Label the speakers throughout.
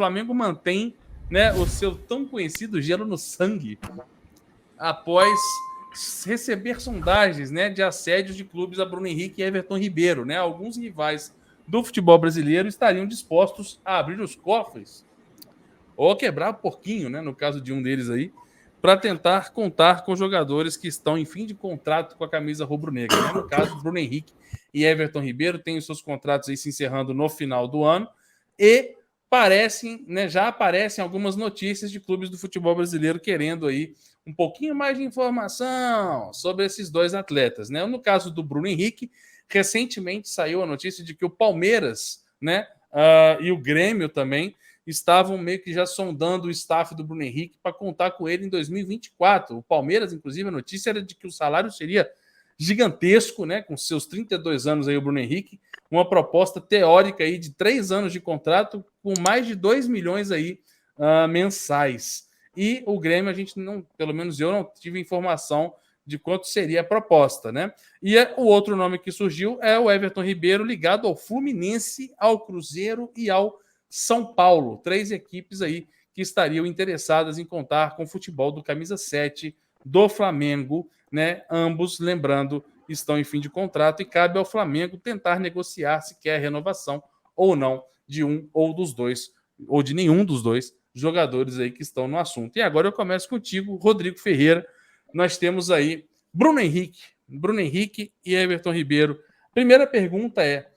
Speaker 1: Flamengo mantém, né, o seu tão conhecido gelo no sangue após receber sondagens, né, de assédios de clubes a Bruno Henrique e Everton Ribeiro. Né? Alguns rivais do futebol brasileiro estariam dispostos a abrir os cofres ou quebrar um porquinho, né, no caso de um deles aí, para tentar contar com jogadores que estão em fim de contrato com a camisa rubro-negra. Né? No caso, Bruno Henrique e Everton Ribeiro têm os seus contratos aí se encerrando no final do ano e parecem, né, já aparecem algumas notícias de clubes do futebol brasileiro querendo aí um pouquinho mais de informação sobre esses dois atletas. Né? No caso do Bruno Henrique, recentemente saiu a notícia de que o Palmeiras, né, e o Grêmio também estavam meio que já sondando o staff do Bruno Henrique para contar com ele em 2024. O Palmeiras, inclusive, a notícia era de que o salário seria gigantesco, né? Com seus 32 anos aí, o Bruno Henrique, uma proposta teórica aí de 3 anos de contrato com mais de 2 milhões aí mensais. E o Grêmio, a gente não, pelo menos eu não tive informação de quanto seria a proposta, né? E o outro nome que surgiu é o Everton Ribeiro, ligado ao Fluminense, ao Cruzeiro e ao São Paulo. 3 equipes aí que estariam interessadas em contar com o futebol do camisa 7 do Flamengo, né? Ambos, lembrando, estão em fim de contrato e cabe ao Flamengo tentar negociar se quer renovação ou não de um ou dos dois, ou de nenhum dos dois jogadores aí que estão no assunto. E agora eu começo contigo, Rodrigo Ferreira. Nós temos aí Bruno Henrique e Everton Ribeiro. Primeira pergunta é: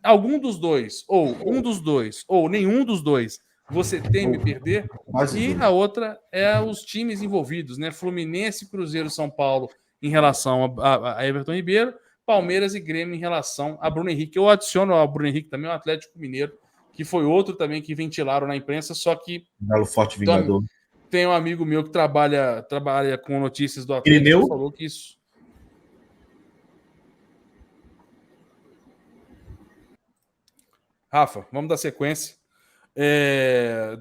Speaker 1: algum dos dois, ou um dos dois, ou nenhum dos dois, você teme perder? E a outra é os times envolvidos, né? Fluminense, Cruzeiro, São Paulo em relação a Everton Ribeiro, Palmeiras e Grêmio em relação a Bruno Henrique. Eu adiciono ao Bruno Henrique também o Atlético Mineiro, que foi outro também que ventilaram na imprensa, só que
Speaker 2: Belo Forte Vingador.
Speaker 1: Tem um amigo meu que trabalha com notícias do Atlético
Speaker 2: Irineu?
Speaker 1: que falou que isso... Rafa, vamos dar sequência.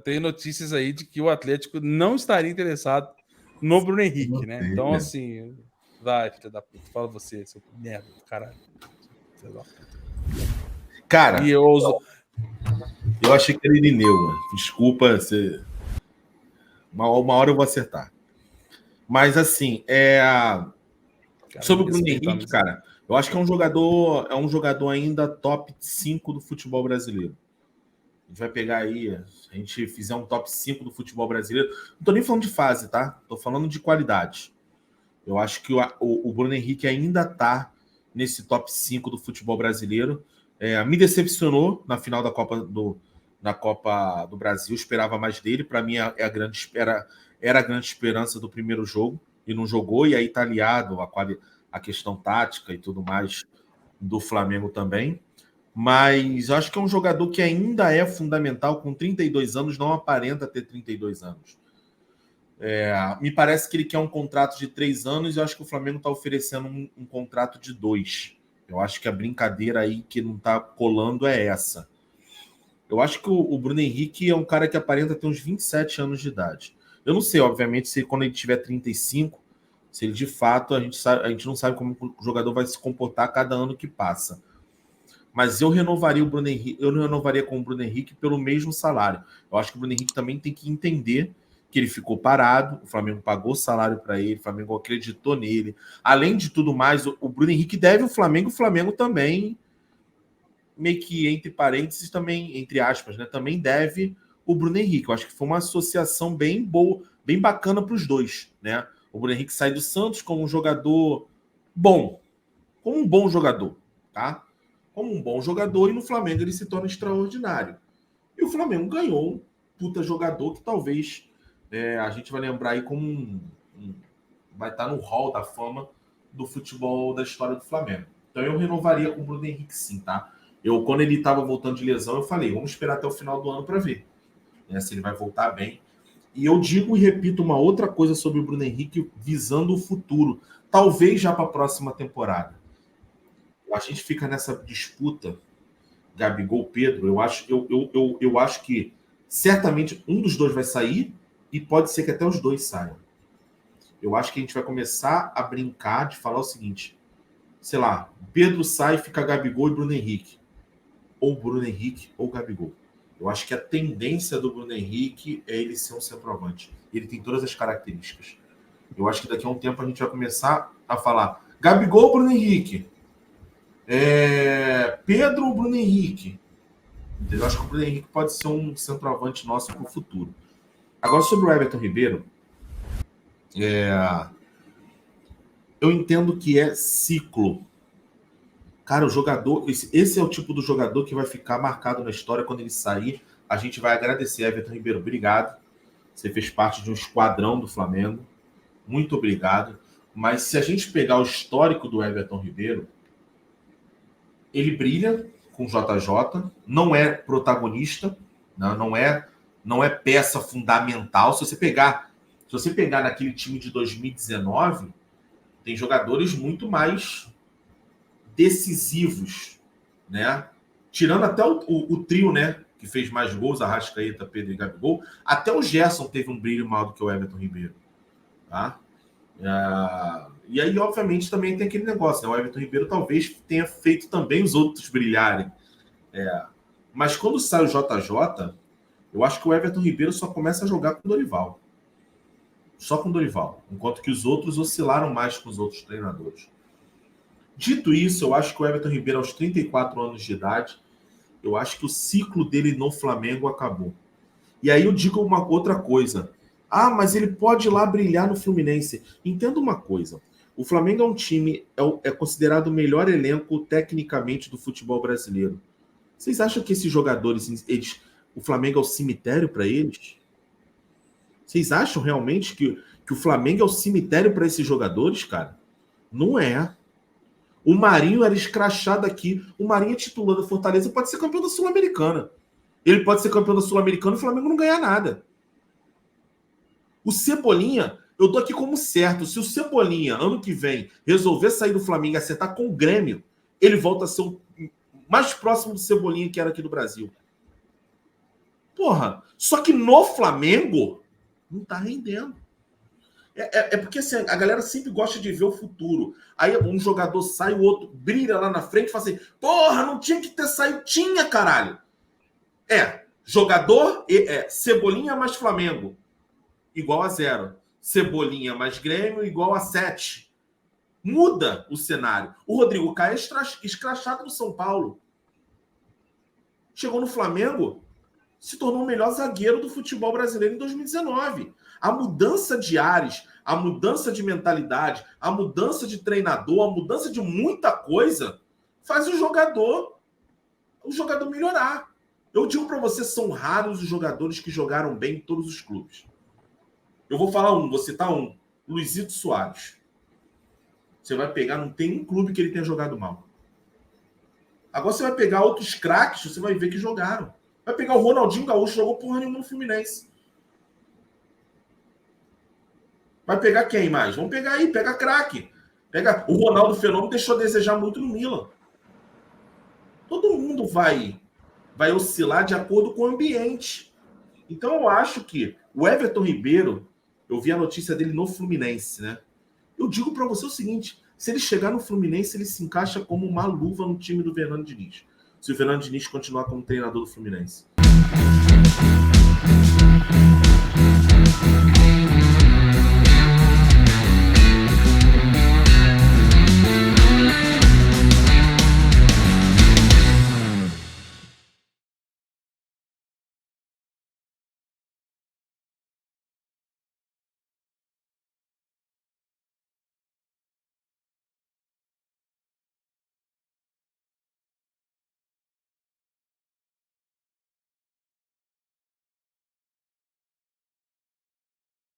Speaker 1: Tem notícias aí de que o Atlético não estaria interessado no Bruno Henrique, né? Então, assim, vai, filha da puta, fala você, seu merda do caralho.
Speaker 2: Cara,
Speaker 1: e
Speaker 2: eu achei que era Irineu, mano. Desculpa, uma hora eu vou acertar. Mas, assim, sobre o Bruno Henrique, cara, eu acho que é um jogador ainda top 5 do futebol brasileiro. A gente vai pegar aí, se a gente fizer um top 5 do futebol brasileiro, não tô nem falando de fase, tá? Tô falando de qualidade. Eu acho que o Bruno Henrique ainda tá nesse top 5 do futebol brasileiro. Me decepcionou na final da Copa do Brasil, eu esperava mais dele. Para mim, era a grande esperança do primeiro jogo, e não jogou, e aí tá aliado a questão tática e tudo mais do Flamengo também. Mas eu acho que é um jogador que ainda é fundamental, com 32 anos, não aparenta ter 32 anos. Me parece que ele quer um contrato de 3 anos e eu acho que o Flamengo está oferecendo um contrato de 2. Eu acho que a brincadeira aí que não está colando é essa. Eu acho que o Bruno Henrique é um cara que aparenta ter uns 27 anos de idade. Eu não sei, obviamente, se quando ele tiver 35, se ele de fato, a gente não sabe como o jogador vai se comportar cada ano que passa. Mas eu renovaria o Bruno Henrique, eu não renovaria com o Bruno Henrique pelo mesmo salário. Eu acho que o Bruno Henrique também tem que entender que ele ficou parado, o Flamengo pagou salário para ele, o Flamengo acreditou nele. Além de tudo mais, o Bruno Henrique deve o Flamengo também, meio que entre parênteses, também, entre aspas, né, também deve o Bruno Henrique. Eu acho que foi uma associação bem boa, bem bacana para os dois, né? O Bruno Henrique sai do Santos como um jogador bom, como um bom jogador, tá? Como um bom jogador, e no Flamengo ele se torna extraordinário. E o Flamengo ganhou um puta jogador que talvez a gente vai lembrar aí como vai estar no hall da fama do futebol da história do Flamengo. Então eu renovaria com o Bruno Henrique sim, tá? Quando ele estava voltando de lesão, eu falei, vamos esperar até o final do ano para ver, né, se ele vai voltar bem. E eu digo e repito uma outra coisa sobre o Bruno Henrique visando o futuro, talvez já para a próxima temporada. A gente fica nessa disputa, Gabigol, Pedro. Eu acho que certamente um dos dois vai sair e pode ser que até os dois saiam. Eu acho que a gente vai começar a brincar de falar o seguinte, sei lá, Pedro sai, fica Gabigol e Bruno Henrique. Ou Bruno Henrique ou Gabigol. Eu acho que a tendência do Bruno Henrique é ele ser um centroavante. Ele tem todas as características. Eu acho que daqui a um tempo a gente vai começar a falar Gabigol, Bruno Henrique. Pedro, Bruno Henrique. Entendeu? Eu acho que o Bruno Henrique pode ser um centroavante nosso para o futuro. Agora, sobre o Everton Ribeiro, eu entendo que é ciclo. Cara, o jogador... Esse é o tipo do jogador que vai ficar marcado na história. Quando ele sair, a gente vai agradecer. Everton Ribeiro, obrigado. Você fez parte de um esquadrão do Flamengo. Muito obrigado. Mas se a gente pegar o histórico do Everton Ribeiro, ele brilha com o JJ, não é protagonista, não é peça fundamental. Se você pegar naquele time de 2019, tem jogadores muito mais decisivos, né? Tirando até o trio, né, que fez mais gols, Arrascaeta, Pedro e Gabigol, até o Gerson teve um brilho maior do que o Everton Ribeiro, tá? E aí, obviamente, também tem aquele negócio, né? O Everton Ribeiro talvez tenha feito também os outros brilharem. Mas quando sai o JJ, eu acho que o Everton Ribeiro só começa a jogar com o Dorival. Só com o Dorival. Enquanto que os outros oscilaram mais com os outros treinadores. Dito isso, eu acho que o Everton Ribeiro, aos 34 anos de idade, eu acho que o ciclo dele no Flamengo acabou. E aí eu digo uma outra coisa. Mas ele pode ir lá brilhar no Fluminense. Entenda uma coisa. O Flamengo é um time, é considerado o melhor elenco tecnicamente do futebol brasileiro. Vocês acham que esses jogadores, o Flamengo é o cemitério para eles? Vocês acham realmente que o Flamengo é o cemitério para esses jogadores, cara? Não é. O Marinho era escrachado aqui. O Marinho é titular da Fortaleza, pode ser campeão da Sul-Americana. Ele pode ser campeão da Sul-Americana e o Flamengo não ganhar nada. O Cebolinha, eu dou aqui como certo. Se o Cebolinha, ano que vem, resolver sair do Flamengo e acertar com o Grêmio, ele volta a ser o mais próximo do Cebolinha que era aqui do Brasil. Porra, só que no Flamengo não tá rendendo. Porque assim, a galera sempre gosta de ver o futuro. Aí um jogador sai, o outro brilha lá na frente e fala assim, porra, não tinha que ter saído. Tinha, caralho. Jogador, Cebolinha mais Flamengo, igual a 0. Cebolinha mais Grêmio, igual a 7. Muda o cenário. O Rodrigo Caio é escrachado no São Paulo. Chegou no Flamengo, se tornou o melhor zagueiro do futebol brasileiro em 2019. A mudança de ares, a mudança de mentalidade, a mudança de treinador, a mudança de muita coisa faz o jogador melhorar. Eu digo para você, são raros os jogadores que jogaram bem em todos os clubes. Eu vou falar vou citar um. Luizito Soares. Você vai pegar, não tem um clube que ele tenha jogado mal. Agora você vai pegar outros craques, você vai ver que jogaram. Vai pegar o Ronaldinho Gaúcho, jogou porra nenhuma no Fluminense. Vai pegar quem mais? Vamos pegar aí, pega craque. Pega o Ronaldo Fenômeno, deixou a desejar muito no Milan. Todo mundo vai oscilar de acordo com o ambiente. Então eu acho que o Everton Ribeiro, eu vi a notícia dele no Fluminense, né? Eu digo para você o seguinte, se ele chegar no Fluminense, ele se encaixa como uma luva no time do Fernando Diniz. Se o Fernando Diniz continuar como treinador do Fluminense.